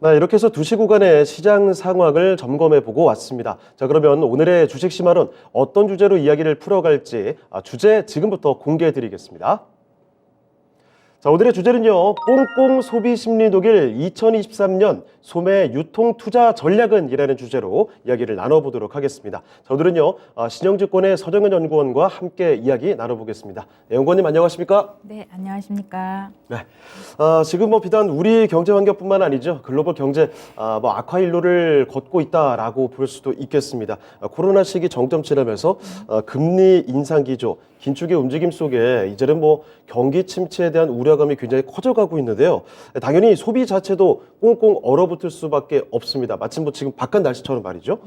네, 이렇게 해서 2시 구간의 시장 상황을 점검해 보고 왔습니다. 자, 그러면 오늘의 주식 시만원 어떤 주제로 이야기를 풀어갈지 주제 지금부터 공개해 드리겠습니다. 자, 오늘의 주제는요. 꽁꽁 소비 심리 독일 2023년 소매 유통 투자 전략은 이라는 주제로 이야기를 나눠보도록 하겠습니다. 자, 오늘은요. 신영증권의 서정은 연구원과 함께 이야기 나눠보겠습니다. 네, 연구원님 안녕하십니까? 네, 안녕하십니까? 네, 지금 비단 우리 경제 환경뿐만 아니죠. 글로벌 경제 악화 일로를 걷고 있다라고 볼 수도 있겠습니다. 코로나 시기 정점 지나면서 금리 인상 기조, 긴축의 움직임 속에 이제는 경기 침체에 대한 우려감이 굉장히 커져가고 있는데요. 당연히 소비 자체도 꽁꽁 얼어붙을 수밖에 없습니다. 마침 지금 바깥 날씨처럼 말이죠.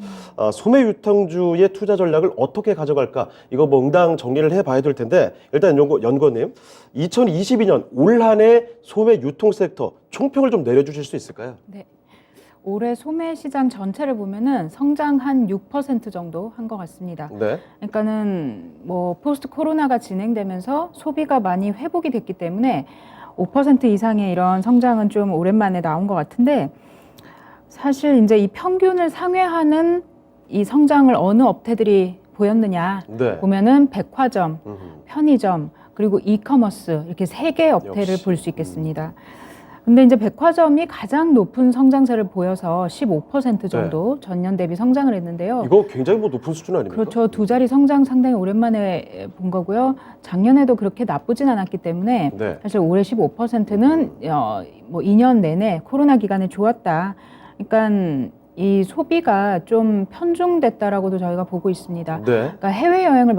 소매 유통주의 투자 전략을 어떻게 가져갈까? 이거 응당 정리를 해봐야 될 텐데 일단 연구원님, 2022년 올 한 해 소매 유통 섹터 총평을 좀 내려주실 수 있을까요? 네. 올해 소매 시장 전체를 보면은 성장 한 6% 정도 한 것 같습니다. 네. 그러니까는 포스트 코로나가 진행되면서 소비가 많이 회복이 됐기 때문에 5% 이상의 이런 성장은 좀 오랜만에 나온 것 같은데 사실 이제 이 평균을 상회하는 이 성장을 어느 업체들이 보였느냐 네. 보면은 백화점, 편의점, 그리고 이커머스 이렇게 3개 업체를 역시. 볼 수 있겠습니다. 근데 이제 백화점이 가장 높은 성장세를 보여서 15% 정도 전년 대비 성장을 했는데요. 이거 굉장히 높은 수준 아닙니까? 그렇죠. 2자리 성장 상당히 오랜만에 본 거고요. 작년에도 그렇게 나쁘진 않았기 때문에 네. 사실 올해 15%는 2년 내내 코로나 기간에 좋았다. 그러니까 이 소비가 좀 편중됐다라고도 저희가 보고 있습니다. 네. 그러니까 해외 여행을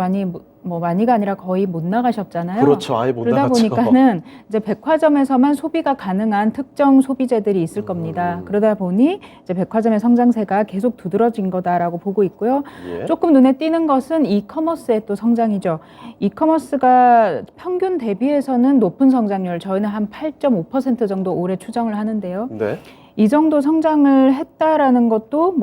많이가 아니라 거의 못 나가셨잖아요. 그렇죠. 아예 못 그러다 나갔죠. 보니까는 이제 백화점에서만 소비가 가능한 특정 소비재들이 있을 겁니다. 그러다 보니 이제 백화점의 성장세가 계속 두드러진 거다라고 보고 있고요. 예. 조금 눈에 띄는 것은 이커머스의 또 성장이죠. 이커머스가 평균 대비해서는 높은 성장률, 저희는 한 8.5% 정도 올해 추정을 하는데요. 네. 이 정도 성장을 했다라는 것도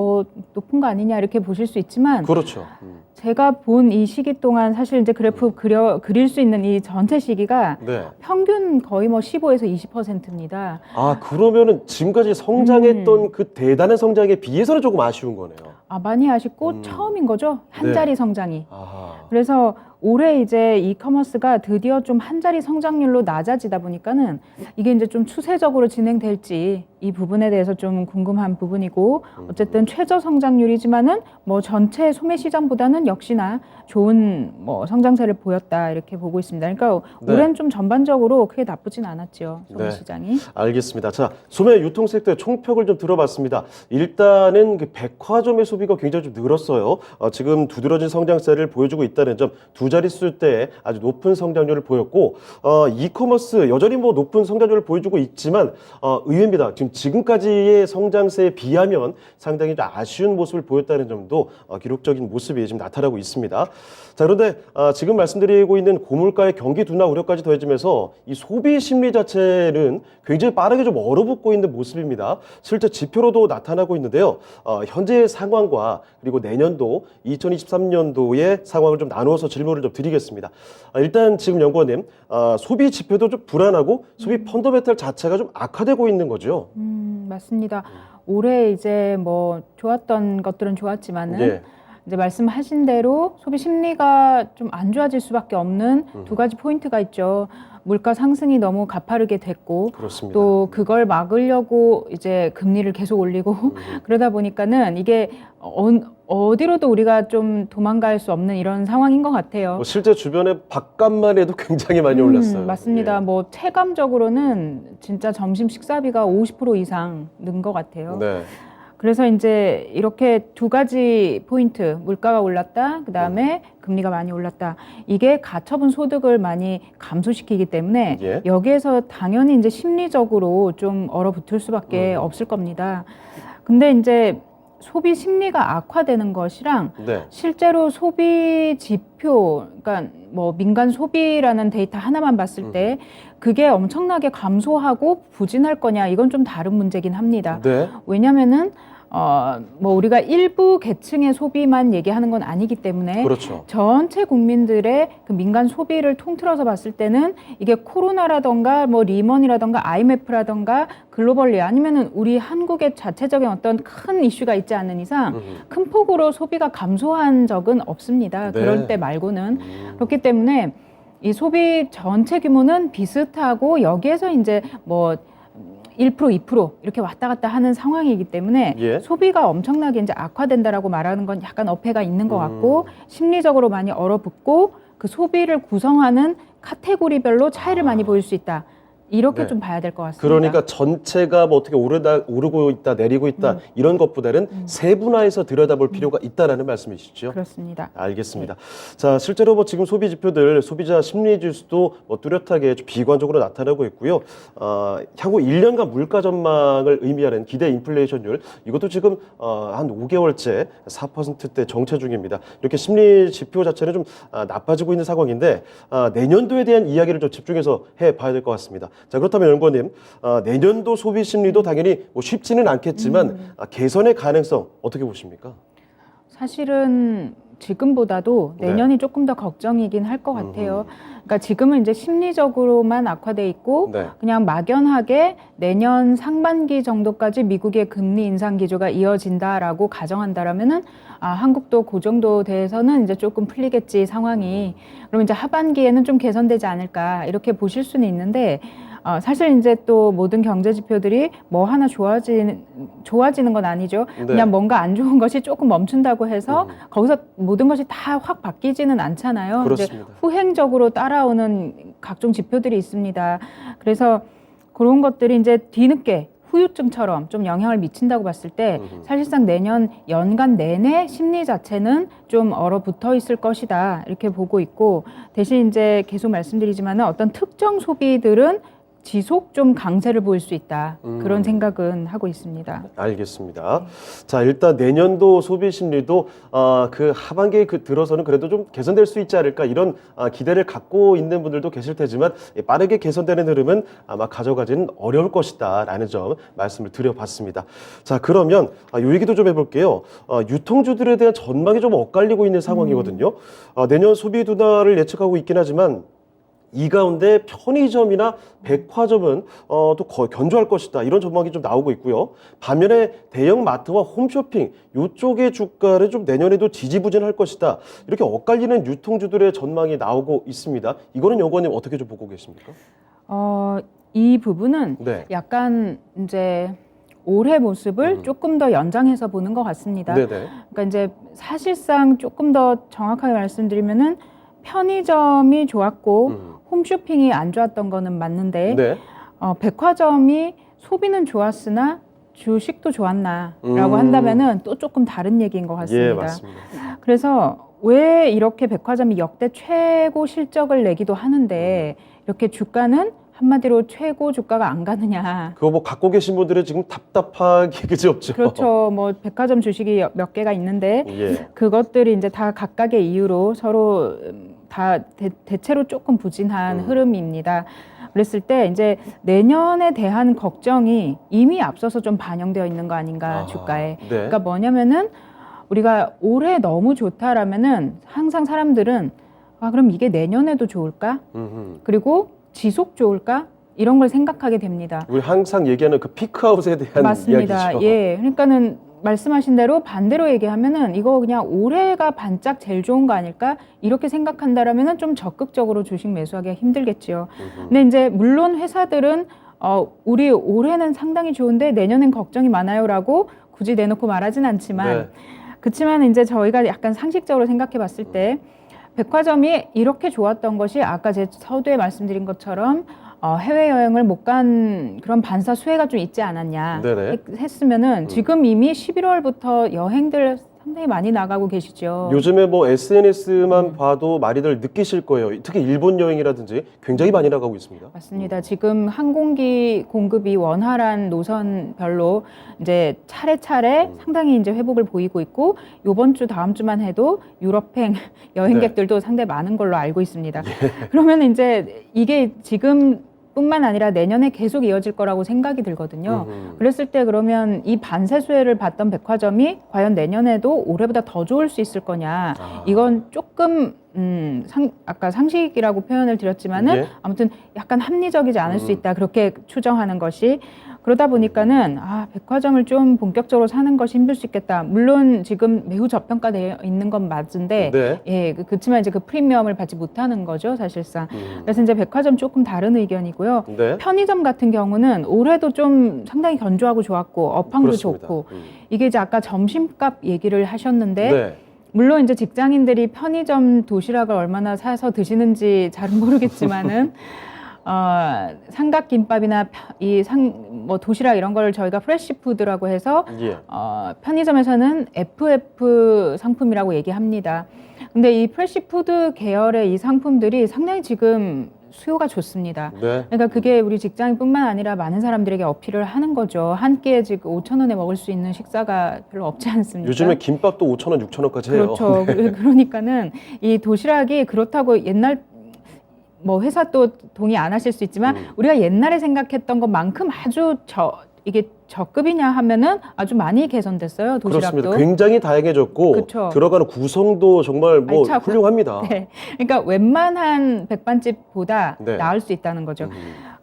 높은 거 아니냐 이렇게 보실 수 있지만 그렇죠. 제가 본 이 시기 동안 사실 이제 그래프 그릴 수 있는 이 전체 시기가 네. 평균 거의 15에서 20%입니다. 그러면은 지금까지 성장했던 그 대단한 성장에 비해서는 조금 아쉬운 거네요. 많이 아쉽고 처음인 거죠. 한 네. 자리 성장이. 아하. 그래서 올해 이제 이커머스가 드디어 좀 한 자리 성장률로 낮아지다 보니까는 이게 이제 좀 추세적으로 진행될지 이 부분에 대해서 좀 궁금한 부분이고 어쨌든 최저 성장률이지만은 전체 소매 시장보다는 역시나 좋은 성장세를 보였다 이렇게 보고 있습니다. 그러니까 네. 올해는 좀 전반적으로 크게 나쁘진 않았죠. 소매 네. 시장이. 알겠습니다. 자, 소매 유통 섹터의 총평을 좀 들어봤습니다. 일단은 그 백화점의 소비가 굉장히 좀 늘었어요. 지금 두드러진 성장세를 보여주고 있다는 점, 2자릿수대에 아주 높은 성장률을 보였고, 이커머스 여전히 높은 성장률을 보여주고 있지만 의외입니다. 지금까지의 성장세에 비하면 상당히 좀 아쉬운 모습을 보였다는 점도 기록적인 모습이 지금 나타나고 있습니다. 자, 그런데 지금 말씀드리고 있는 고물가의 경기 둔화 우려까지 더해지면서 이 소비 심리 자체는 굉장히 빠르게 좀 얼어붙고 있는 모습입니다. 실제 지표로도 나타나고 있는데요. 현재의 상황과 그리고 내년도 2023년도의 상황을 좀 나누어서 질문을 좀 드리겠습니다. 일단 지금 연구원님, 소비 지표도 좀 불안하고 소비 펀더멘털 자체가 좀 악화되고 있는 거죠. 맞습니다. 올해 이제 좋았던 것들은 좋았지만은 예. 이제 말씀하신 대로 소비 심리가 좀 안 좋아질 수밖에 없는 2가지 포인트가 있죠. 물가 상승이 너무 가파르게 됐고 그렇습니다. 또 그걸 막으려고 이제 금리를 계속 올리고 그러다 보니까는 이게 어디로도 우리가 좀 도망갈 수 없는 이런 상황인 것 같아요. 실제 주변에 밥값만 해도 굉장히 많이 올랐어요. 맞습니다. 예. 체감적으로는 진짜 점심 식사비가 50% 이상 는 것 같아요. 네. 그래서 이제 이렇게 2가지 포인트, 물가가 올랐다, 그 다음에 금리가 많이 올랐다. 이게 가처분 소득을 많이 감소시키기 때문에 예. 여기에서 당연히 이제 심리적으로 좀 얼어붙을 수밖에 없을 겁니다. 근데 이제 소비 심리가 악화되는 것이랑 네. 실제로 소비 지표, 그러니까 민간 소비라는 데이터 하나만 봤을 때 그게 엄청나게 감소하고 부진할 거냐, 이건 좀 다른 문제긴 합니다. 네. 왜냐면은 뭐 우리가 일부 계층의 소비만 얘기하는 건 아니기 때문에 그렇죠. 전체 국민들의 그 민간 소비를 통틀어서 봤을 때는 이게 코로나라던가 뭐 리먼이라던가 IMF라던가 글로벌리 아니면은 우리 한국의 자체적인 어떤 큰 이슈가 있지 않는 이상 큰 폭으로 소비가 감소한 적은 없습니다. 네. 그럴 때 말고는. 그렇기 때문에 이 소비 전체 규모는 비슷하고 여기에서 이제 뭐 1%, 2% 이렇게 왔다 갔다 하는 상황이기 때문에 예. 소비가 엄청나게 이제 악화된다라고 말하는 건 약간 어폐가 있는 것 같고 심리적으로 많이 얼어붙고 그 소비를 구성하는 카테고리별로 차이를 많이 보일 수 있다. 이렇게 네. 좀 봐야 될 것 같습니다. 그러니까 전체가 뭐 어떻게 오르고 있다, 내리고 있다 이런 것보다는 세분화해서 들여다볼 필요가 있다라는 말씀이시죠? 그렇습니다. 알겠습니다. 자, 실제로 뭐 지금 소비 지표들, 소비자 심리 지수도 뭐 뚜렷하게 좀 비관적으로 나타나고 있고요. 향후 1년간 물가 전망을 의미하는 기대 인플레이션율 이것도 지금 한 5개월째 4%대 정체 중입니다. 이렇게 심리 지표 자체는 좀 나빠지고 있는 상황인데 내년도에 대한 이야기를 좀 집중해서 해봐야 될 것 같습니다. 자, 그렇다면 연구원님, 내년도 소비 심리도 당연히 뭐 쉽지는 않겠지만 개선의 가능성 어떻게 보십니까? 사실은 지금보다도 네. 내년이 조금 더 걱정이긴 할 것 같아요. 그러니까 지금은 이제 심리적으로만 악화돼 있고 네. 그냥 막연하게 내년 상반기 정도까지 미국의 금리 인상 기조가 이어진다라고 가정한다라면은 한국도 그 정도 돼서는 이제 조금 풀리겠지 상황이. 그럼 이제 하반기에는 좀 개선되지 않을까 이렇게 보실 수는 있는데 사실 이제 또 모든 경제 지표들이 뭐 하나 좋아지는 건 아니죠. 네. 그냥 뭔가 안 좋은 것이 조금 멈춘다고 해서 거기서 모든 것이 다 확 바뀌지는 않잖아요. 이제 그렇습니다. 후행적으로 따라오는 각종 지표들이 있습니다. 그래서 그런 것들이 이제 뒤늦게 후유증처럼 좀 영향을 미친다고 봤을 때 사실상 내년 연간 내내 심리 자체는 좀 얼어붙어 있을 것이다 이렇게 보고 있고 대신 이제 계속 말씀드리지만은 어떤 특정 소비들은 지속 좀 강세를 보일 수 있다 그런 생각은 하고 있습니다. 알겠습니다. 자, 일단 내년도 소비 심리도 그 하반기에 들어서는 그래도 좀 개선될 수 있지 않을까 이런 기대를 갖고 있는 분들도 계실 테지만 빠르게 개선되는 흐름은 아마 가져가지는 어려울 것이다라는 점 말씀을 드려봤습니다. 자, 그러면 이 얘기도 좀 해볼게요. 유통주들에 대한 전망이 좀 엇갈리고 있는 상황이거든요. 내년 소비 둔화를 예측하고 있긴 하지만 이 가운데 편의점이나 백화점은 또 거의 견조할 것이다 이런 전망이 좀 나오고 있고요. 반면에 대형 마트와 홈쇼핑 이쪽의 주가를 좀 내년에도 지지부진할 것이다 이렇게 엇갈리는 유통주들의 전망이 나오고 있습니다. 이거는 연구원님 어떻게 좀 보고 계십니까? 이 부분은 네. 약간 이제 올해 모습을 조금 더 연장해서 보는 것 같습니다. 네네. 그러니까 이제 사실상 조금 더 정확하게 말씀드리면은 편의점이 좋았고 홈쇼핑이 안 좋았던 거는 맞는데 네. 백화점이 소비는 좋았으나 주식도 좋았나라고 한다면은 또 조금 다른 얘기인 것 같습니다. 예, 맞습니다. 그래서 왜 이렇게 백화점이 역대 최고 실적을 내기도 하는데 이렇게 주가는 한마디로 최고 주가가 안 가느냐. 그거 뭐 갖고 계신 분들은 지금 답답하게 그지 없죠? 그렇죠. 뭐 백화점 주식이 몇 개가 있는데 예. 그것들이 이제 다 각각의 이유로 서로 다 대체로 조금 부진한 흐름입니다. 그랬을 때 이제 내년에 대한 걱정이 이미 앞서서 좀 반영되어 있는 거 아닌가 주가에. 네. 그러니까 뭐냐면은 우리가 올해 너무 좋다라면은 항상 사람들은 그럼 이게 내년에도 좋을까? 그리고 지속 좋을까? 이런 걸 생각하게 됩니다. 우리 항상 얘기하는 그 피크아웃에 대한 맞습니다. 이야기죠. 예. 그러니까는 말씀하신 대로 반대로 얘기하면은 이거 그냥 올해가 반짝 제일 좋은 거 아닐까? 이렇게 생각한다라면은 좀 적극적으로 주식 매수하기가 힘들겠지요. 근데 이제 물론 회사들은 우리 올해는 상당히 좋은데 내년엔 걱정이 많아요라고 굳이 내놓고 말하진 않지만 네. 그렇지만 이제 저희가 약간 상식적으로 생각해 봤을 때 백화점이 이렇게 좋았던 것이 아까 제 서두에 말씀드린 것처럼 해외여행을 못 간 그런 반사 수혜가 좀 있지 않았냐 네네. 했으면은 지금 이미 11월부터 여행들 상당히 많이 나가고 계시죠. 요즘에 뭐 SNS만 봐도 많이들 느끼실 거예요. 특히 일본 여행이라든지 굉장히 많이 나가고 있습니다. 맞습니다. 지금 항공기 공급이 원활한 노선별로 이제 차례차례 상당히 이제 회복을 보이고 있고 요번 주 다음 주만 해도 유럽행 여행객들도 상당히 많은 걸로 알고 있습니다. 그러면 이제 이게 지금 뿐만 아니라 내년에 계속 이어질 거라고 생각이 들거든요. 그랬을 때 그러면 이 반세 수혜를 받던 백화점이 과연 내년에도 올해보다 더 좋을 수 있을 거냐. 이건 조금 아까 상식이라고 표현을 드렸지만은 예. 아무튼 약간 합리적이지 않을 수 있다. 그렇게 추정하는 것이. 그러다 보니까는 백화점을 좀 본격적으로 사는 것이 힘들 수 있겠다. 물론 지금 매우 저평가되어 있는 건 맞은데 네. 예, 그렇지만 이제 그 프리미엄을 받지 못하는 거죠, 사실상. 그래서 이제 백화점 조금 다른 의견이고요. 네. 편의점 같은 경우는 올해도 좀 상당히 견조하고 좋았고 업황도 그렇습니다. 좋고 이게 이제 아까 점심값 얘기를 하셨는데 네. 물론 이제 직장인들이 편의점 도시락을 얼마나 사서 드시는지 잘은 모르겠지만은 삼각김밥이나 뭐 도시락 이런 걸 저희가 프레시푸드라고 해서 예. 편의점에서는 FF 상품이라고 얘기합니다. 근데 이 프레시푸드 계열의 이 상품들이 상당히 지금 수요가 좋습니다. 네. 그러니까 그게 우리 직장인뿐만 아니라 많은 사람들에게 어필을 하는 거죠. 한 끼에 지금 5,000원에 먹을 수 있는 식사가 별로 없지 않습니까? 요즘에 김밥도 5,000원, 6,000원까지 해요. 그렇죠. 그러니까는 이 도시락이 그렇다고 옛날 뭐 회사 또 동의 안 하실 수 있지만 우리가 옛날에 생각했던 것만큼 아주 이게 저급이냐 하면은 아주 많이 개선됐어요. 도시락도. 그렇습니다. 굉장히 다양해졌고 그쵸. 들어가는 구성도 정말 뭐 알차고. 훌륭합니다. 네. 그러니까 웬만한 백반집보다 네. 나을 수 있다는 거죠.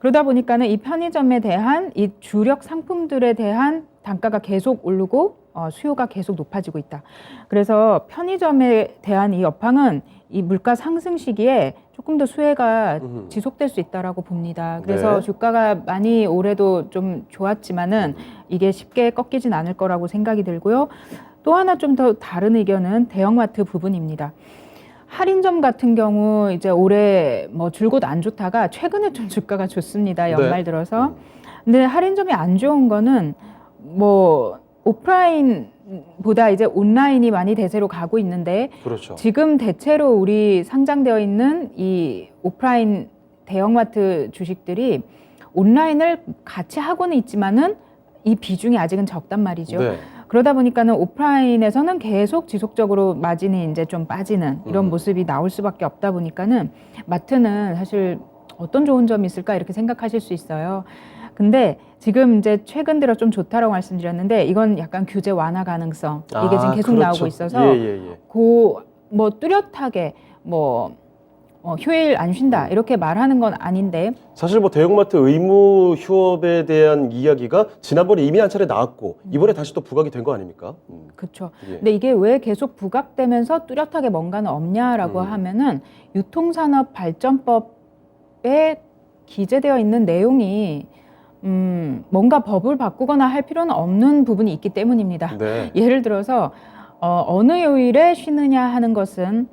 그러다 보니까는 이 편의점에 대한 이 주력 상품들에 대한 단가가 계속 오르고 수요가 계속 높아지고 있다. 그래서 편의점에 대한 이 여파는 이 물가 상승 시기에 조금 더 수혜가 지속될 수 있다라고 봅니다. 그래서 네. 주가가 많이 올해도 좀 좋았지만은 이게 쉽게 꺾이진 않을 거라고 생각이 들고요. 또 하나 좀 더 다른 의견은 대형마트 부분입니다. 할인점 같은 경우 이제 올해 뭐 줄곧 안 좋다가 최근에 좀 주가가 좋습니다. 연말 네. 들어서. 근데 할인점이 안 좋은 거는 뭐 오프라인보다 이제 온라인이 많이 대세로 가고 있는데 그렇죠. 지금 대체로 우리 상장되어 있는 이 오프라인 대형마트 주식들이 온라인을 같이 하고는 있지만은 이 비중이 아직은 적단 말이죠. 네. 그러다 보니까는 오프라인에서는 계속 지속적으로 마진이 이제 좀 빠지는 이런 모습이 나올 수밖에 없다 보니까는 마트는 사실 어떤 좋은 점이 있을까 이렇게 생각하실 수 있어요. 근데 지금 이제 최근 들어 좀 좋다라고 말씀드렸는데 이건 약간 규제 완화 가능성 이게 지금 계속 그렇죠. 나오고 있어서 예. 뭐 뚜렷하게 뭐 휴일 안 쉰다 이렇게 말하는 건 아닌데 사실 뭐 대형마트 의무 휴업에 대한 이야기가 지난번에 이미 한 차례 나왔고 이번에 다시 또 부각이 된 거 아닙니까? 그렇죠. 예. 근데 이게 왜 계속 부각되면서 뚜렷하게 뭔가는 없냐라고 하면은 유통산업발전법에 기재되어 있는 내용이 뭔가 법을 바꾸거나 할 필요는 없는 부분이 있기 때문입니다. 네. 예를 들어서 어느 요일에 쉬느냐 하는 것은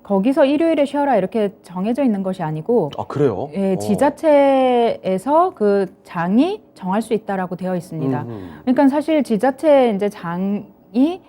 거기서 일요일에 쉬어라 이렇게 정해져 있는 것이 아니고 아 그래요? 예, 지자체에서 그 장이 정할 수 있다라고 되어 있습니다. 그러니까 사실 지자체 이제 장이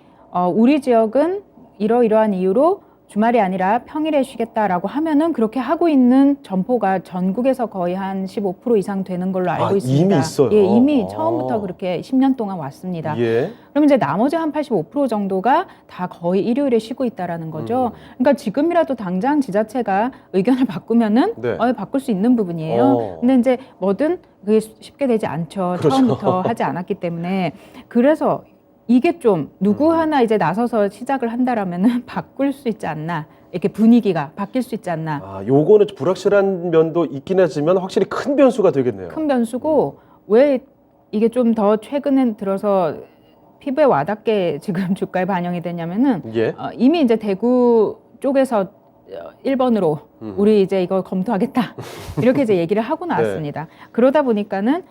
우리 지역은 이러이러한 이유로 주말이 아니라 평일에 쉬겠다라고 하면은 그렇게 하고 있는 점포가 전국에서 거의 한 15% 이상 되는 걸로 알고 있습니다. 이미 있어요? 예, 이미 처음부터 그렇게 10년 동안 왔습니다. 예. 그럼 이제 나머지 한 85% 정도가 다 거의 일요일에 쉬고 있다라는 거죠. 그러니까 지금이라도 당장 지자체가 의견을 바꾸면은 네. 바꿀 수 있는 부분이에요. 근데 이제 뭐든 그게 쉽게 되지 않죠. 그렇죠. 처음부터 하지 않았기 때문에. 그래서 이게 좀 누구 하나 이제 나서서 시작을 한다라면은 바꿀 수 있지 않나. 이렇게 분위기가 바뀔 수 있지 않나. 요거는 불확실한 면도 있긴 하지만 확실히 큰 변수가 되겠네요. 큰 변수고 왜 이게 좀 더 최근에 들어서 피부에 와닿게 지금 주가에 반영이 되냐면은 예. 이미 이제 대구 쪽에서 1번으로 우리 이제 이거 검토하겠다 이렇게 이제 얘기를 하고 나왔습니다. 그러다 보니까는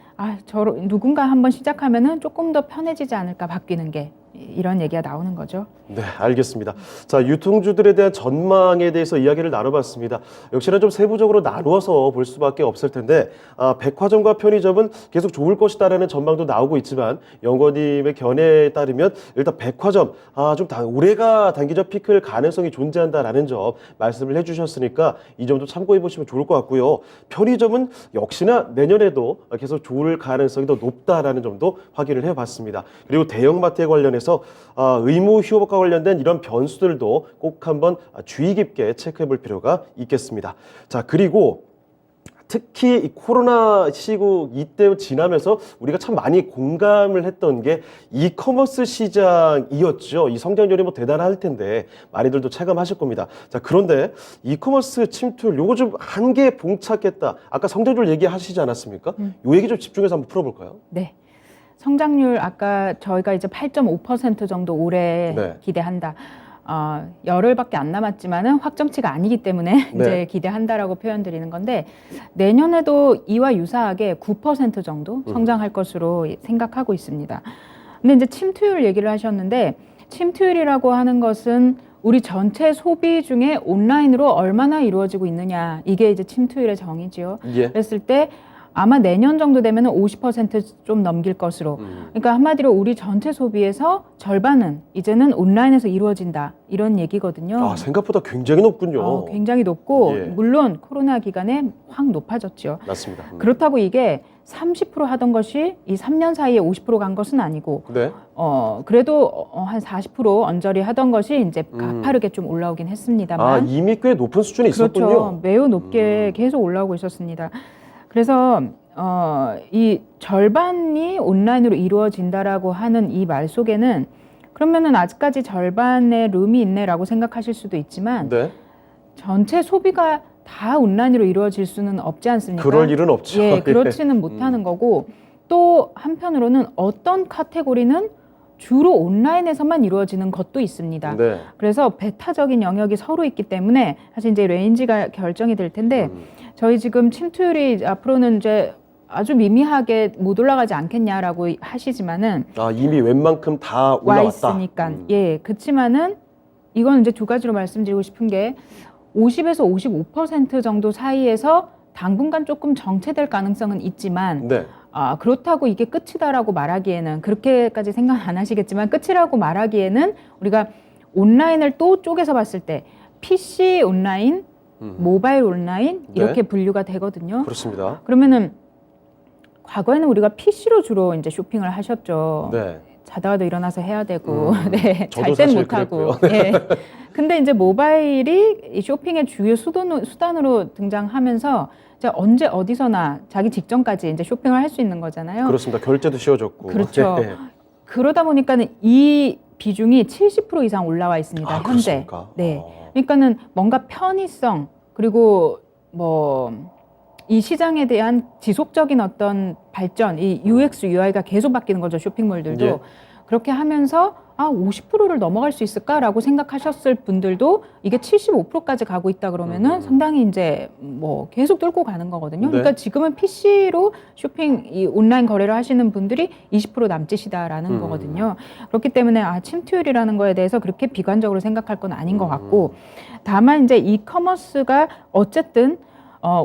누군가 한번 시작하면은 조금 더 편해지지 않을까 바뀌는 게 이런 얘기가 나오는 거죠. 네, 알겠습니다. 자, 유통주들에 대한 전망에 대해서 이야기를 나눠봤습니다. 역시나 좀 세부적으로 나누어서 볼 수밖에 없을 텐데, 백화점과 편의점은 계속 좋을 것이다라는 전망도 나오고 있지만, 연구원님의 견해에 따르면 일단 백화점, 올해가 단기적 피크일 가능성이 존재한다라는 점 말씀을 해주셨으니까 이 점도 참고해 보시면 좋을 것 같고요. 편의점은 역시나 내년에도 계속 좋을 가능성이 더 높다라는 점도 확인을 해봤습니다. 그리고 대형마트에 관련해서 의무 휴업과 관련된 이런 변수들도 꼭 한번 주의 깊게 체크해 볼 필요가 있겠습니다. 자, 그리고 특히 이 코로나 시국 이때 지나면서 우리가 참 많이 공감을 했던 게 이커머스 시장이었죠. 이 성장률이 뭐 대단할 텐데 많이들도 체감하실 겁니다. 자, 그런데 이커머스 침투율 요거 좀 한계에 봉착했다. 아까 성장률 얘기하시지 않았습니까? 요 얘기 좀 집중해서 한번 풀어볼까요? 네. 성장률 아까 저희가 이제 8.5% 정도 올해 네. 기대한다. 열흘밖에 안 남았지만은 확정치가 아니기 때문에 네. 이제 기대한다라고 표현드리는 건데 내년에도 이와 유사하게 9% 정도 성장할 것으로 생각하고 있습니다. 근데 이제 침투율 얘기를 하셨는데 침투율이라고 하는 것은 우리 전체 소비 중에 온라인으로 얼마나 이루어지고 있느냐 이게 이제 침투율의 정의지요. 예. 그랬을 때 아마 내년 정도 되면은 50%좀 넘길 것으로. 그러니까 한마디로 우리 전체 소비에서 절반은 이제는 온라인에서 이루어진다. 이런 얘기거든요. 아, 생각보다 굉장히 높군요. 굉장히 높고 예. 물론 코로나 기간에 확 높아졌죠. 맞습니다. 그렇다고 이게 30% 하던 것이 이 3년 사이에 50% 간 것은 아니고 네. 그래도 한 40% 언저리 하던 것이 이제 가파르게 좀 올라오긴 했습니다만. 아, 이미 꽤 높은 수준에 있었군요. 그렇죠. 매우 높게 계속 올라오고 있었습니다. 그래서 이 절반이 온라인으로 이루어진다라고 하는 이 말 속에는 그러면은 아직까지 절반의 룸이 있네라고 생각하실 수도 있지만 네. 전체 소비가 다 온라인으로 이루어질 수는 없지 않습니까? 그럴 일은 없죠. 예, 그렇지는 못하는 거고 또 한편으로는 어떤 카테고리는 주로 온라인에서만 이루어지는 것도 있습니다. 네. 그래서 배타적인 영역이 서로 있기 때문에 사실 이제 레인지가 결정이 될 텐데 저희 지금 침투율이 앞으로는 이제 아주 미미하게 못 올라가지 않겠냐라고 하시지만은 아, 이미 웬만큼 다 와 올라왔다. 있으니까 예 그렇지만은 이건 이제 두 가지로 말씀드리고 싶은 게 50에서 55% 정도 사이에서 당분간 조금 정체될 가능성은 있지만 네. 그렇다고 이게 끝이다라고 말하기에는 그렇게까지 생각 안 하시겠지만 끝이라고 말하기에는 우리가 온라인을 또 쪼개서 봤을 때 PC 온라인, 모바일 온라인 이렇게 네. 분류가 되거든요. 그렇습니다. 그러면은 과거에는 우리가 PC로 주로 이제 쇼핑을 하셨죠. 네. 자다가도 일어나서 해야 되고, 네, 저도 잘 땐 사실 못 하고. 그랬고요. 예. 근데 이제 모바일이 이 쇼핑의 주요 수단으로 등장하면서 이제 언제 어디서나 자기 직전까지 이제 쇼핑을 할 수 있는 거잖아요. 그렇습니다. 결제도 쉬워졌고. 그렇죠. 네. 그러다 보니까는 이 비중이 70% 이상 올라와 있습니다. 아, 현재. 그렇습니까? 네. 그러니까는 뭔가 편의성 그리고 뭐 이 시장에 대한 지속적인 어떤 발전, 이 UX, UI가 계속 바뀌는 거죠. 쇼핑몰들도. 예. 그렇게 하면서 50%를 넘어갈 수 있을까라고 생각하셨을 분들도 이게 75%까지 가고 있다 그러면은 상당히 이제 뭐 계속 뚫고 가는 거거든요. 네. 그러니까 지금은 PC로 쇼핑, 이 온라인 거래를 하시는 분들이 20% 남짓이다라는 거거든요. 그렇기 때문에 침투율이라는 거에 대해서 그렇게 비관적으로 생각할 건 아닌 것 같고 다만 이제 이커머스가 어쨌든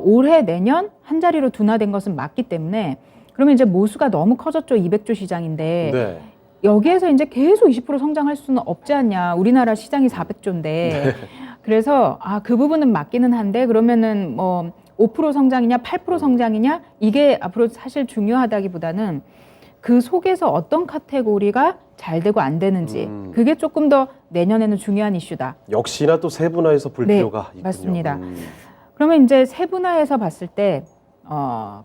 올해 내년 한 자리로 둔화된 것은 맞기 때문에 그러면 이제 모수가 너무 커졌죠. 200조 시장인데 네. 여기에서 이제 계속 20% 성장할 수는 없지 않냐. 우리나라 시장이 400조인데. 그래서 그 부분은 맞기는 한데 그러면은 뭐 5% 성장이냐 8% 성장이냐 이게 앞으로 사실 중요하다기보다는 그 속에서 어떤 카테고리가 잘 되고 안 되는지 그게 조금 더 내년에는 중요한 이슈다. 역시나 또 세분화해서 볼 네, 필요가 있군요. 맞습니다. 그러면 이제 세분화해서 봤을 때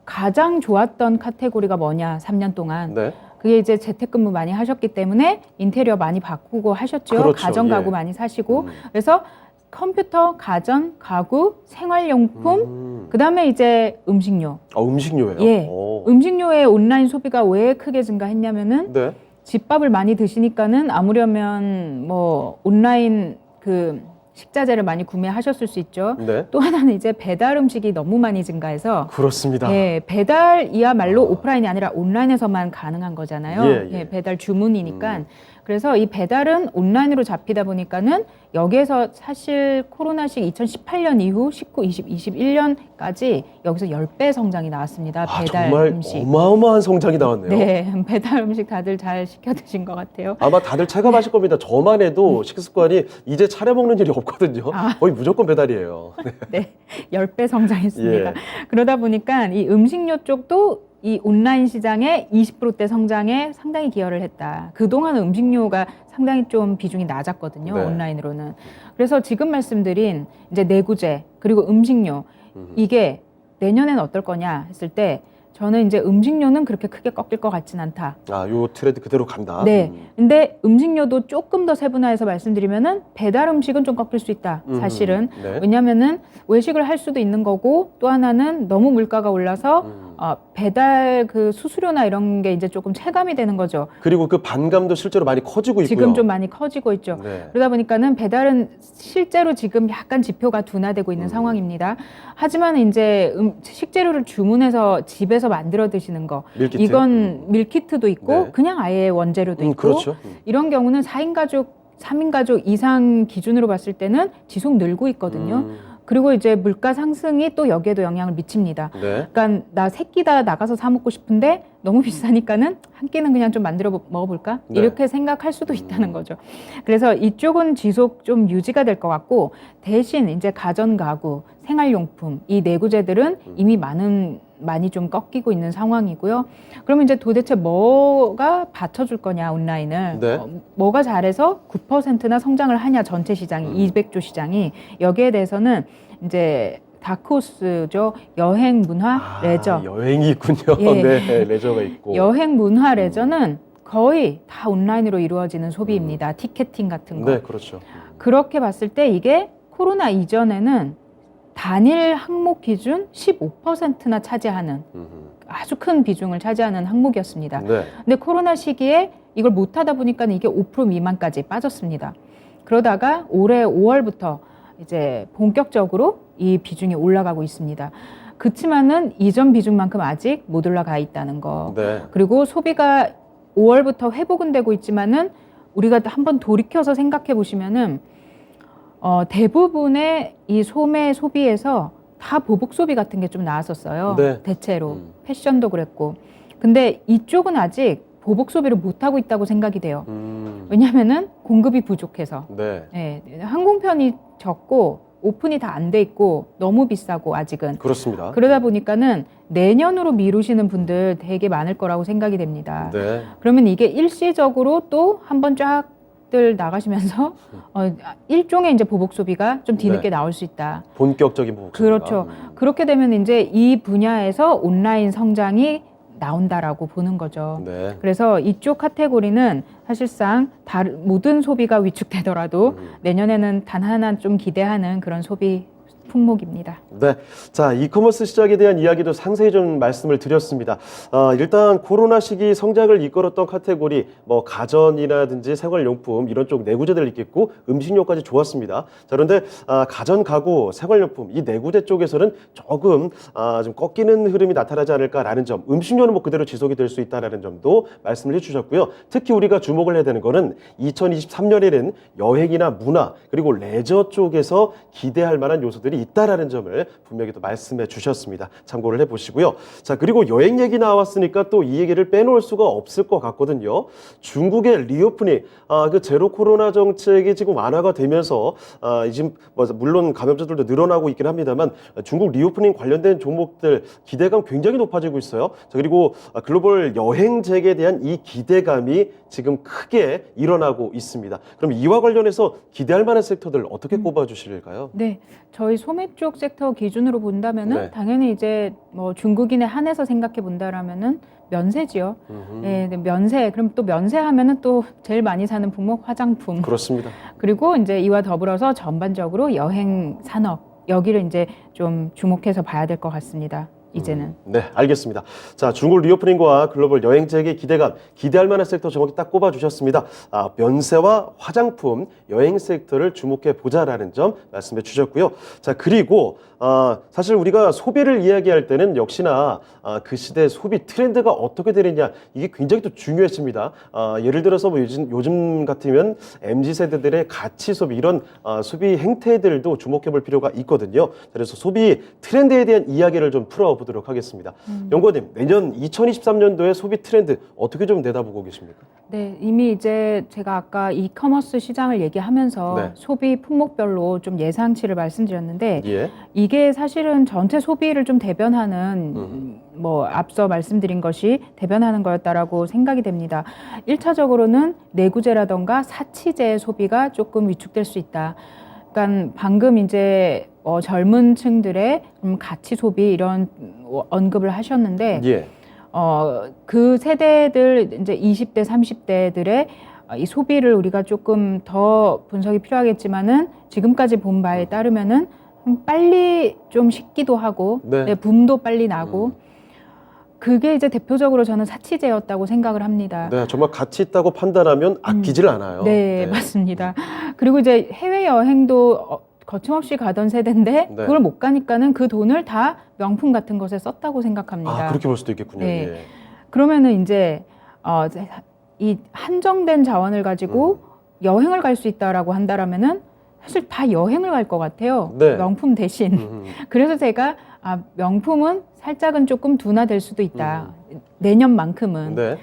가장 좋았던 카테고리가 뭐냐 3년 동안 네. 그게 이제 재택근무 많이 하셨기 때문에 인테리어 많이 바꾸고 하셨죠. 그렇죠. 가전 가구 예. 많이 사시고 그래서 컴퓨터, 가전, 가구, 생활용품 그다음에 이제 음식료. 음식료예요? 예. 오. 음식료의 온라인 소비가 왜 크게 증가했냐면은 네. 집밥을 많이 드시니까는 아무려면 뭐 온라인 그 식자재를 많이 구매하셨을 수 있죠. 네. 또 하나는 이제 배달 음식이 너무 많이 증가해서 그렇습니다. 예, 배달이야말로 오프라인이 아니라 온라인에서만 가능한 거잖아요. 예, 예. 배달 주문이니까. 그래서 이 배달은 온라인으로 잡히다 보니까는 여기에서 사실 코로나식 2018년 이후 19, 20, 21년까지 여기서 10배 성장이 나왔습니다. 배달 정말 음식. 어마어마한 성장이 나왔네요. 네, 배달 음식 다들 잘 시켜 드신 것 같아요. 아마 다들 체감하실 겁니다. 저만 해도 식습관이 이제 차려 먹는 일이 없거든요. 거의 무조건 배달이에요. 네, 10배 성장했습니다. 예. 그러다 보니까 이 음식료 쪽도 이 온라인 시장의 20%대 성장에 상당히 기여를 했다. 그동안은 음식료가 상당히 좀 비중이 낮았거든요. 네. 온라인으로는. 그래서 지금 말씀드린 이제 내구재 그리고 음식료 이게 내년에는 어떨 거냐 했을 때 저는 이제 음식료는 그렇게 크게 꺾일 것 같진 않다. 요 트렌드 그대로 간다. 네. 근데 음식료도 조금 더 세분화해서 말씀드리면은 배달 음식은 좀 꺾일 수 있다. 사실은. 네. 왜냐면은 외식을 할 수도 있는 거고 또 하나는 너무 물가가 올라서 배달 그 수수료나 이런 게 이제 조금 체감이 되는 거죠. 그리고 그 반감도 실제로 많이 커지고 있고요. 지금 좀 많이 커지고 있죠. 네. 그러다 보니까는 배달은 실제로 지금 약간 지표가 둔화되고 있는 상황입니다. 하지만 이제 식재료를 주문해서 집에서 만들어 드시는 거, 밀키트. 이건 밀키트도 있고 네. 그냥 아예 원재료도 있고 그렇죠. 이런 경우는 4인 가족, 3인 가족 이상 기준으로 봤을 때는 지속 늘고 있거든요. 그리고 이제 물가 상승이 또 여기에도 영향을 미칩니다. 네. 그러니까 나 세 끼 다 나가서 사 먹고 싶은데 너무 비싸니까는 한 끼는 그냥 좀 만들어 먹어볼까? 네. 이렇게 생각할 수도 있다는 거죠. 그래서 이쪽은 지속 좀 유지가 될 것 같고 대신 이제 가전 가구, 생활용품 이 내구재들은 이미 많이 좀 꺾이고 있는 상황이고요. 그러면 이제 도대체 뭐가 받쳐줄 거냐 온라인을 네. 뭐가 잘해서 9%나 성장을 하냐 전체 시장이 200조 시장이 여기에 대해서는 이제 다크호스죠. 여행, 문화, 레저. 여행이 있군요. 예. 네, 레저가 있고. 여행, 문화, 레저는 거의 다 온라인으로 이루어지는 소비입니다. 티켓팅 같은 거. 네, 그렇죠. 그렇게 봤을 때 이게 코로나 이전에는 단일 항목 기준 15%나 차지하는 아주 큰 비중을 차지하는 항목이었습니다. 네. 근데 코로나 시기에 이걸 못하다 보니까 이게 5% 미만까지 빠졌습니다. 그러다가 올해 5월부터 이제 본격적으로 이 비중이 올라가고 있습니다. 그렇지만은 이전 비중만큼 아직 못 올라가 있다는 거. 네. 그리고 소비가 5월부터 회복은 되고 있지만은 우리가 한번 돌이켜서 생각해 보시면은 대부분의 이 소매 소비에서 다 보복 소비 같은 게 좀 나왔었어요. 네. 대체로 패션도 그랬고. 근데 이쪽은 아직 보복 소비를 못 하고 있다고 생각이 돼요. 왜냐하면은 공급이 부족해서. 네. 네, 항공편이 적고 오픈이 다 안 돼 있고 너무 비싸고 아직은. 그렇습니다. 그러다 보니까는 내년으로 미루시는 분들 되게 많을 거라고 생각이 됩니다. 네. 그러면 이게 일시적으로 또 한번 쫙들 나가시면서 일종의 이제 보복 소비가 좀 뒤늦게 네. 나올 수 있다. 본격적인 부분. 그렇죠. 그렇게 되면 이제 이 분야에서 온라인 성장이 나온다라고 보는 거죠. 네. 그래서 이쪽 카테고리는 사실상 모든 소비가 위축되더라도 내년에는 단 하나 좀 기대하는 그런 소비 품목입니다. 네. 자, 이커머스 시장에 대한 이야기도 상세히 좀 말씀을 드렸습니다. 일단 코로나 시기 성장을 이끌었던 카테고리, 뭐 가전이라든지 생활용품 이런 쪽 내구재들 있겠고 음식료까지 좋았습니다. 자, 그런데 가전, 가구, 생활용품 이 내구재 쪽에서는 조금 좀 꺾이는 흐름이 나타나지 않을까라는 점, 음식료는 뭐 그대로 지속이 될 수 있다라는 점도 말씀을 해주셨고요. 특히 우리가 주목을 해야 되는 거는 2023년에는 여행이나 문화 그리고 레저 쪽에서 기대할 만한 요소들이 있다라는 점을 분명히 또 말씀해 주셨습니다. 참고를 해보시고요. 자, 그리고 여행 얘기 나왔으니까 또 이 얘기를 빼놓을 수가 없을 것 같거든요. 중국의 리오프닝, 그 제로 코로나 정책이 지금 완화가 되면서 지금 물론 감염자들도 늘어나고 있긴 합니다만 중국 리오프닝 관련된 종목들 기대감 굉장히 높아지고 있어요. 자, 그리고 글로벌 여행 재개에 대한 이 기대감이 지금 크게 일어나고 있습니다. 그럼 이와 관련해서 기대할 만한 섹터들 어떻게 꼽아주실까요? 네, 저희 소매 쪽 섹터 기준으로 본다면은 네. 당연히 이제 뭐 중국인에 한해서 생각해 본다라면은 면세지요. 네, 면세. 그럼 또 면세하면은 또 제일 많이 사는 품목 화장품. 그렇습니다. 그리고 이제 이와 더불어서 전반적으로 여행 산업 여기를 이제 좀 주목해서 봐야 될 것 같습니다. 이제는. 네, 알겠습니다. 자, 중국 리오프닝과 글로벌 여행 재개 기대감, 기대할 만한 섹터 정확히 딱 꼽아주셨습니다. 면세와 화장품, 여행 섹터를 주목해 보자라는 점 말씀해 주셨고요. 자, 그리고 사실 우리가 소비를 이야기할 때는 역시나 그 시대 소비 트렌드가 어떻게 되느냐 이게 굉장히 또 중요했습니다. 예를 들어서 뭐 요즘 같으면 MZ세대들의 가치 소비 이런 소비 행태들도 주목해 볼 필요가 있거든요. 그래서 소비 트렌드에 대한 이야기를 좀 풀어보도록 하겠습니다. 연구원님, 내년 2023년도의 소비 트렌드 어떻게 좀 내다보고 계십니까? 네, 이미 이제 제가 아까 이커머스 시장을 얘기하면서 네. 소비 품목별로 좀 예상치를 말씀드렸는데 예. 이게 사실은 전체 소비를 좀 대변하는 뭐 앞서 말씀드린 것이 대변하는 거였다라고 생각이 됩니다. 1차적으로는 내구재라던가 사치재 소비가 조금 위축될 수 있다. 그러니까 방금 이제 젊은 층들의 가치 소비 이런 언급을 하셨는데 예. 그 세대들 이제 20대, 30대들의 이 소비를 우리가 조금 더 분석이 필요하겠지만은 지금까지 본 바에 따르면은 빨리 좀 식기도 하고 네. 네, 붐도 빨리 나고 그게 이제 대표적으로 저는 사치제였다고 생각을 합니다. 네, 정말 가치 있다고 판단하면 아끼질 않아요. 네, 맞습니다. 그리고 이제 해외 여행도 거침없이 가던 세대인데 네. 그걸 못 가니까는 그 돈을 다 명품 같은 것에 썼다고 생각합니다. 아, 그렇게 볼 수도 있겠군요. 네. 예. 그러면은 이제 이 한정된 자원을 가지고 여행을 갈 수 있다라고 한다라면은 사실 다 여행을 갈 것 같아요. 네. 명품 대신. 그래서 제가 명품은 살짝은 조금 둔화될 수도 있다. 내년만큼은. 네.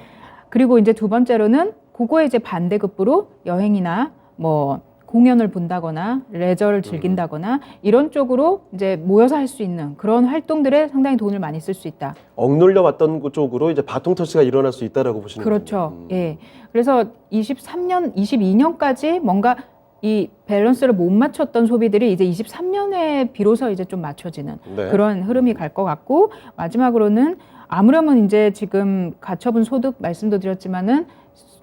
그리고 이제 두 번째로는 그거에 이제 반대급부로 여행이나 뭐 공연을 본다거나 레저를 즐긴다거나 이런 쪽으로 이제 모여서 할 수 있는 그런 활동들에 상당히 돈을 많이 쓸 수 있다. 억눌려 왔던 쪽으로 이제 바통 터치가 일어날 수 있다라고 보시는 그렇죠. 거군요. 예. 그래서 23년, 22년까지 뭔가 이 밸런스를 못 맞췄던 소비들이 이제 23년에 비로소 이제 좀 맞춰지는 네. 그런 흐름이 갈 것 같고 마지막으로는 아무렴은 이제 지금 가처분 소득 말씀도 드렸지만은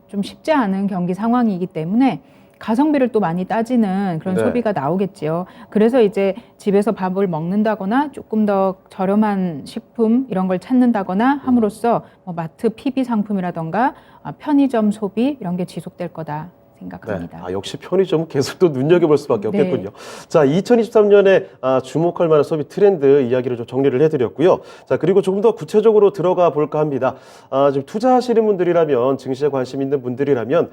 좀 쉽지 않은 경기 상황이기 때문에 가성비를 또 많이 따지는 그런 네. 소비가 나오겠지요. 그래서 이제 집에서 밥을 먹는다거나 조금 더 저렴한 식품 이런 걸 찾는다거나 함으로써 뭐 마트 PB 상품이라던가 편의점 소비 이런 게 지속될 거다 생각합니다. 네. 역시 편의점은 계속 또 눈여겨볼 수밖에 네. 없겠군요. 자, 2023년에 주목할 만한 소비 트렌드 이야기를 좀 정리를 해드렸고요. 자, 그리고 조금 더 구체적으로 들어가 볼까 합니다. 지금 투자하시는 분들이라면, 증시에 관심 있는 분들이라면,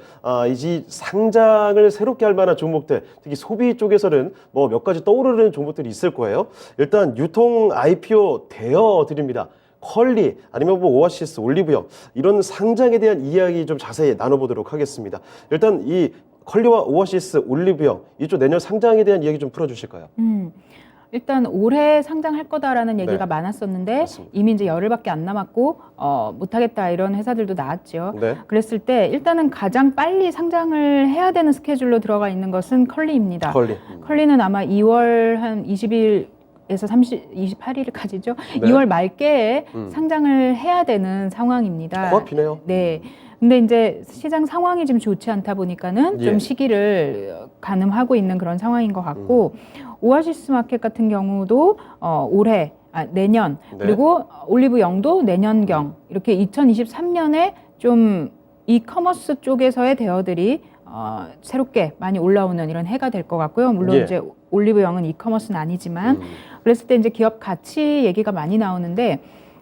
이 상장을 새롭게 할 만한 종목들, 특히 소비 쪽에서는 뭐 몇 가지 떠오르는 종목들이 있을 거예요. 일단 유통 IPO 대여 드립니다. 컬리 아니면 뭐 오아시스, 올리브영 이런 상장에 대한 이야기 좀 자세히 나눠보도록 하겠습니다. 일단 이 컬리와 오아시스, 올리브영 이쪽 내년 상장에 대한 이야기 좀 풀어주실까요? 일단 올해 상장할 거다라는 얘기가 네. 많았었는데 맞습니다. 이미 이제 열흘밖에 안 남았고 못하겠다 이런 회사들도 나왔죠. 네. 그랬을 때 일단은 가장 빨리 상장을 해야 되는 스케줄로 들어가 있는 것은 컬리입니다. 컬리. 컬리는 아마 2월 한 20일 에서 28일까지죠. 네. 2월 말께에 상장을 해야 되는 상황입니다. 코앞이네요. 네. 근데 이제 시장 상황이 지금 좋지 않다 보니까는 예. 좀 시기를 가늠하고 있는 그런 상황인 것 같고 오아시스 마켓 같은 경우도 올해 내년 네. 그리고 올리브영도 내년경 이렇게 2023년에 좀 이커머스 쪽에서의 대여들이 새롭게 많이 올라오는 이런 해가 될 것 같고요. 물론 예. 이제 올리브영은 이커머스는 아니지만 그랬을 때 이제 기업 가치 얘기가 많이 나오는데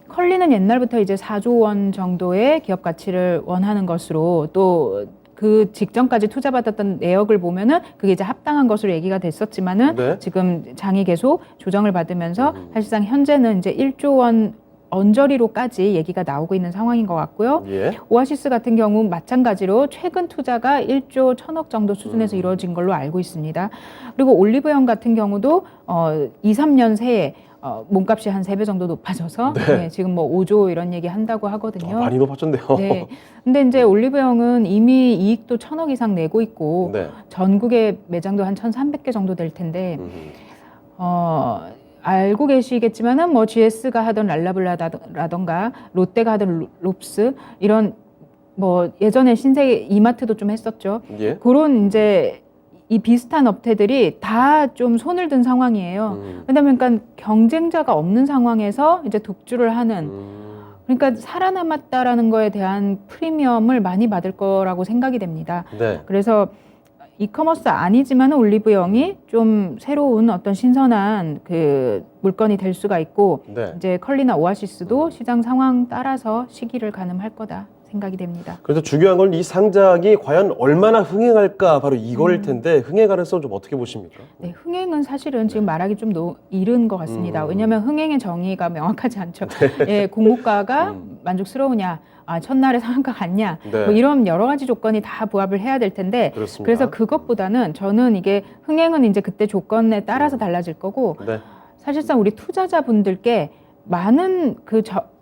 컬리는 옛날부터 이제 4조 원 정도의 기업 가치를 원하는 것으로 또 그 직전까지 투자받았던 내역을 보면은 그게 이제 합당한 것으로 얘기가 됐었지만은 네. 지금 장이 계속 조정을 받으면서 사실상 현재는 이제 1조 원 언저리로까지 얘기가 나오고 있는 상황인 것 같고요. 예. 오아시스 같은 경우 마찬가지로 최근 투자가 1조 1천억 정도 수준에서 이루어진 걸로 알고 있습니다. 그리고 올리브영 같은 경우도 2, 3년 새에 몸값이 한 3배 정도 높아져서 네, 지금 뭐 5조 이런 얘기 한다고 하거든요. 많이 높아졌네요. 네. 근데 이제 올리브영은 이미 이익도 1,000억 이상 내고 있고 네. 전국의 매장도 한 1,300개 정도 될 텐데 알고 계시겠지만은 뭐 GS가 하던 랄라블라라던가 롯데가 하던 롭스 이런 뭐 예전에 신세계 이마트도 좀 했었죠. 예. 그런 이제 이 비슷한 업체들이 다 좀 손을 든 상황이에요. 왜냐면 그러니까 경쟁자가 없는 상황에서 이제 독주를 하는 그러니까 살아남았다라는 거에 대한 프리미엄을 많이 받을 거라고 생각이 됩니다. 네. 그래서 이커머스 아니지만 올리브영이 좀 새로운 어떤 신선한 그 물건이 될 수가 있고 네. 이제 컬리나 오아시스도 시장 상황 따라서 시기를 가늠할 거다 생각이 됩니다. 그래서 중요한 건 이 상장이 과연 얼마나 흥행할까 바로 이거일 텐데 흥행 가능성 좀 어떻게 보십니까? 네, 흥행은 사실은 지금 말하기 좀 이른 것 같습니다. 왜냐하면 흥행의 정의가 명확하지 않죠. 예, 공모가가 만족스러우냐, 첫날에 상한가 같냐, 네. 뭐 이런 여러 가지 조건이 다 부합을 해야 될 텐데 그렇습니다. 그래서 그것보다는 저는 이게 흥행은 이제 그때 조건에 따라서 달라질 거고 네. 사실상 우리 투자자분들께 많은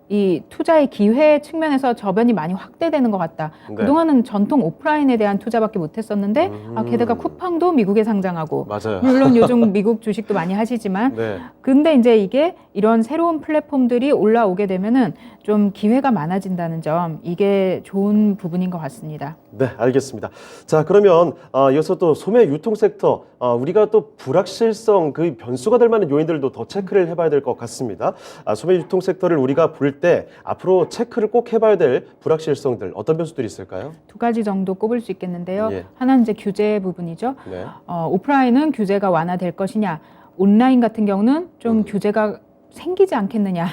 이 투자의 기회 측면에서 저변이 많이 확대되는 것 같다. 네. 그동안은 전통 오프라인에 대한 투자밖에 못했었는데 게다가 쿠팡도 미국에 상장하고 맞아요. 물론 요즘 미국 주식도 많이 하시지만 네. 근데 이제 이게 이런 새로운 플랫폼들이 올라오게 되면은 좀 기회가 많아진다는 점 이게 좋은 부분인 것 같습니다. 네, 알겠습니다. 자, 그러면 이어서 또 소매 유통 섹터 우리가 또 불확실성 그 변수가 될 만한 요인들도 더 체크를 해봐야 될 것 같습니다. 소매 유통 섹터를 우리가 볼 때 앞으로 체크를 꼭 해봐야 될 불확실성들 어떤 변수들이 있을까요? 두 가지 정도 꼽을 수 있겠는데요. 예. 하나는 이제 규제 부분이죠. 네. 오프라인은 규제가 완화될 것이냐, 온라인 같은 경우는 좀 규제가 생기지 않겠느냐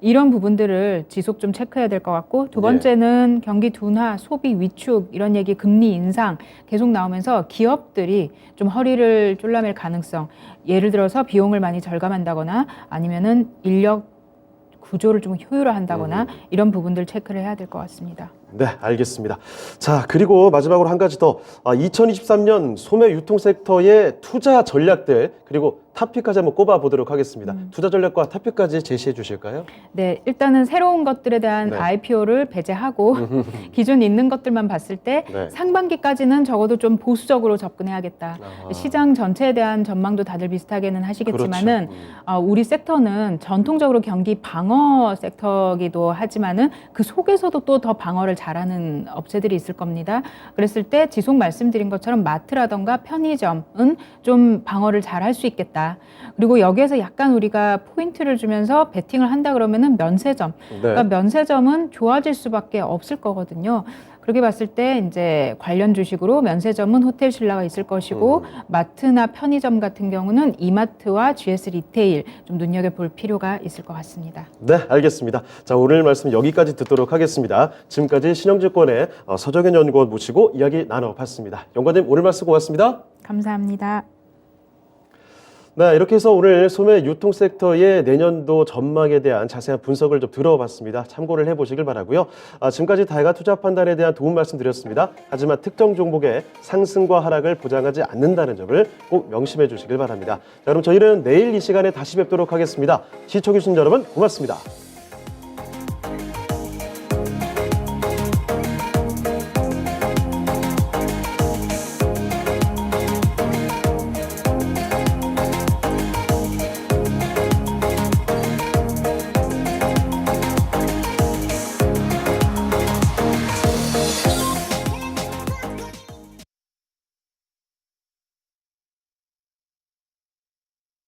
이런 부분들을 지속 좀 체크해야 될 것 같고 두 번째는 경기 둔화, 소비 위축 이런 얘기, 금리 인상 계속 나오면서 기업들이 좀 허리를 졸라맬 가능성, 예를 들어서 비용을 많이 절감한다거나 아니면은 인력 구조를 좀 효율화한다거나 이런 부분들 체크를 해야 될 것 같습니다. 네, 알겠습니다. 자, 그리고 마지막으로 한 가지 더 2023년 소매 유통 섹터의 투자 전략들 그리고 탑픽까지 한번 꼽아 보도록 하겠습니다. 투자 전략과 탑픽까지 제시해 주실까요? 네, 일단은 새로운 것들에 대한 네. IPO를 배제하고 기존 있는 것들만 봤을 때 네. 상반기까지는 적어도 좀 보수적으로 접근해야겠다. 아하. 시장 전체에 대한 전망도 다들 비슷하게는 하시겠지만은 그렇죠. 우리 섹터는 전통적으로 경기 방어 섹터기도 하지만은 그 속에서도 또 더 방어를 잘하는 업체들이 있을 겁니다. 그랬을 때 지속 말씀드린 것처럼 마트라던가 편의점은 좀 방어를 잘 할 수 있겠다. 그리고 여기에서 약간 우리가 포인트를 주면서 베팅을 한다 그러면은 면세점. 네. 그러니까 면세점은 좋아질 수밖에 없을 거거든요. 그렇게 봤을 때 이제 관련 주식으로 면세점은 호텔 신라가 있을 것이고 마트나 편의점 같은 경우는 이마트와 GS 리테일 좀 눈여겨볼 필요가 있을 것 같습니다. 네, 알겠습니다. 자, 오늘 말씀 여기까지 듣도록 하겠습니다. 지금까지 신영증권의 서정현 연구원 모시고 이야기 나눠봤습니다. 연구원님 오늘 말씀 고맙습니다. 감사합니다. 네, 이렇게 해서 오늘 소매 유통 섹터의 내년도 전망에 대한 자세한 분석을 좀 들어봤습니다. 참고를 해보시길 바라고요. 지금까지 다이가 투자 판단에 대한 도움 말씀드렸습니다. 하지만 특정 종목의 상승과 하락을 보장하지 않는다는 점을 꼭 명심해 주시길 바랍니다. 자, 그럼 저희는 내일 이 시간에 다시 뵙도록 하겠습니다. 시청해주신 여러분 고맙습니다.